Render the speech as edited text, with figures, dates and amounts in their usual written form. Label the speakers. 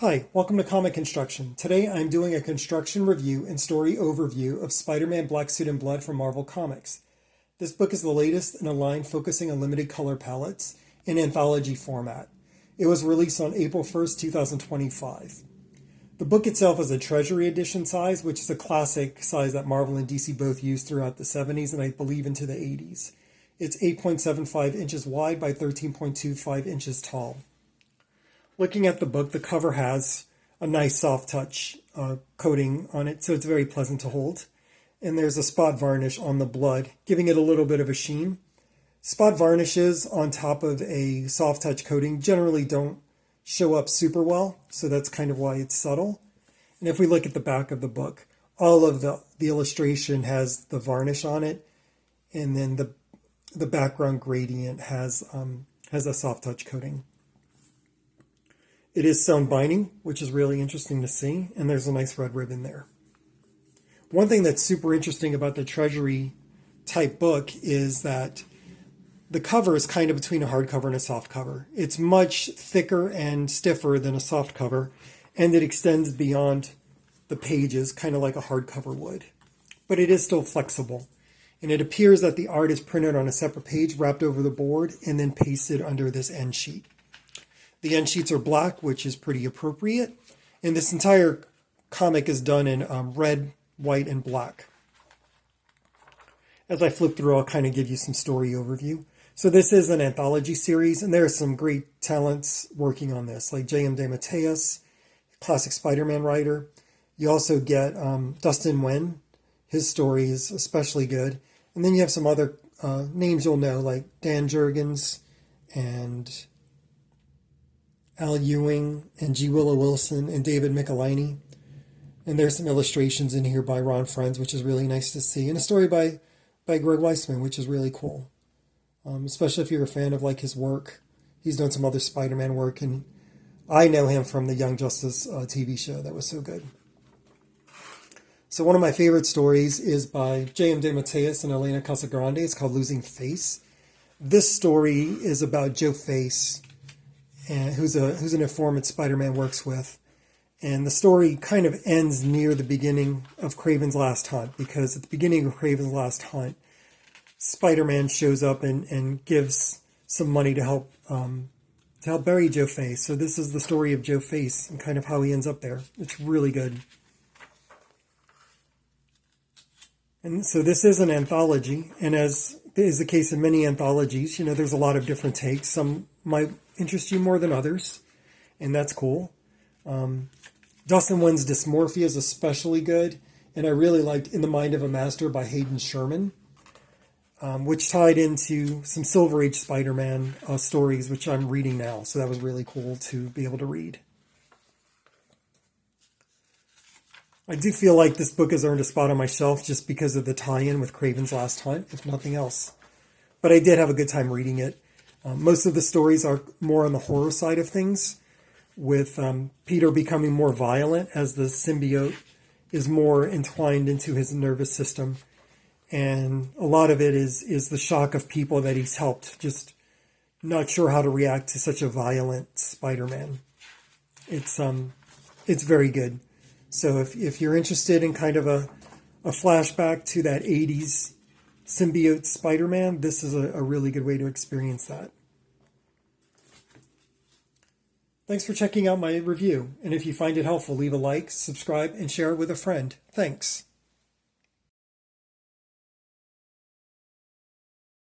Speaker 1: Hi, welcome to Comic Construction. Today I'm doing a construction review and story overview of Spider-Man Black Suit and Blood from Marvel Comics. This book is the latest in a line focusing on limited color palettes in anthology format. It was released on April 1st, 2025. The book itself is a Treasury edition size, which is a classic size that Marvel and DC both used throughout the 70s and I believe into the 80s. It's 8.75 inches wide by 13.25 inches tall. Looking at the book, the cover has a nice soft touch coating on it, so it's very pleasant to hold. And there's a spot varnish on the blood, giving it a little bit of a sheen. Spot varnishes on top of a soft touch coating generally don't show up super well, so that's kind of why it's subtle. And if we look at the back of the book, all of the illustration has the varnish on it, and then the background gradient has a soft touch coating. It is sewn binding, which is really interesting to see, and there's a nice red ribbon there. One thing that's super interesting about the Treasury type book is that the cover is kind of between a hardcover and a soft cover. It's much thicker and stiffer than a soft cover, and it extends beyond the pages, kind of like a hardcover would. But it is still flexible, and it appears that the art is printed on a separate page, wrapped over the board, and then pasted under this end sheet. The end sheets are black, which is pretty appropriate. And this entire comic is done in red, white, and black. As I flip through, I'll kind of give you some story overview. So this is an anthology series, and there are some great talents working on this, like J.M. DeMatteis, classic Spider-Man writer. You also get Dustin Nguyen. His story is especially good. And then you have some other names you'll know, like Dan Jurgens and Al Ewing and G. Willow Wilson and David Michelinie. And there's some illustrations in here by Ron Frenz, which is really nice to see. And a story by Greg Weisman, which is really cool. Especially if you're a fan of like his work. He's done some other Spider-Man work, and I know him from the Young Justice TV show. That was so good. So one of my favorite stories is by J.M. DeMatteis and Elena Casagrande. It's called Losing Face. This story is about Joe Face, and who's an informant Spider-Man works with. And the story kind of ends near the beginning of Kraven's Last Hunt, because at the beginning of Kraven's Last Hunt, Spider-Man shows up and gives some money to help bury Joe Face. So this is the story of Joe Face and kind of how he ends up there. It's really good. And so this is an anthology, and as is the case in many anthologies, you know, there's a lot of different takes. Some might interest you more than others, and that's cool. Dustin Nguyen's Dysmorphia is especially good, and I really liked In the Mind of a Master by Hayden Sherman, which tied into some Silver Age Spider-Man stories, which I'm reading now, so that was really cool to be able to read. I do feel like this book has earned a spot on my shelf just because of the tie-in with Kraven's Last Hunt, if nothing else. But I did have a good time reading it. Most of the stories are more on the horror side of things, with Peter becoming more violent as the symbiote is more entwined into his nervous system. And a lot of it is the shock of people that he's helped, just not sure how to react to such a violent Spider-Man. It's very good. So if you're interested in kind of a flashback to that 80s symbiote Spider-Man, this is a really good way to experience that. Thanks for checking out my review. And if you find it helpful, leave a like, subscribe, and share it with a friend. Thanks.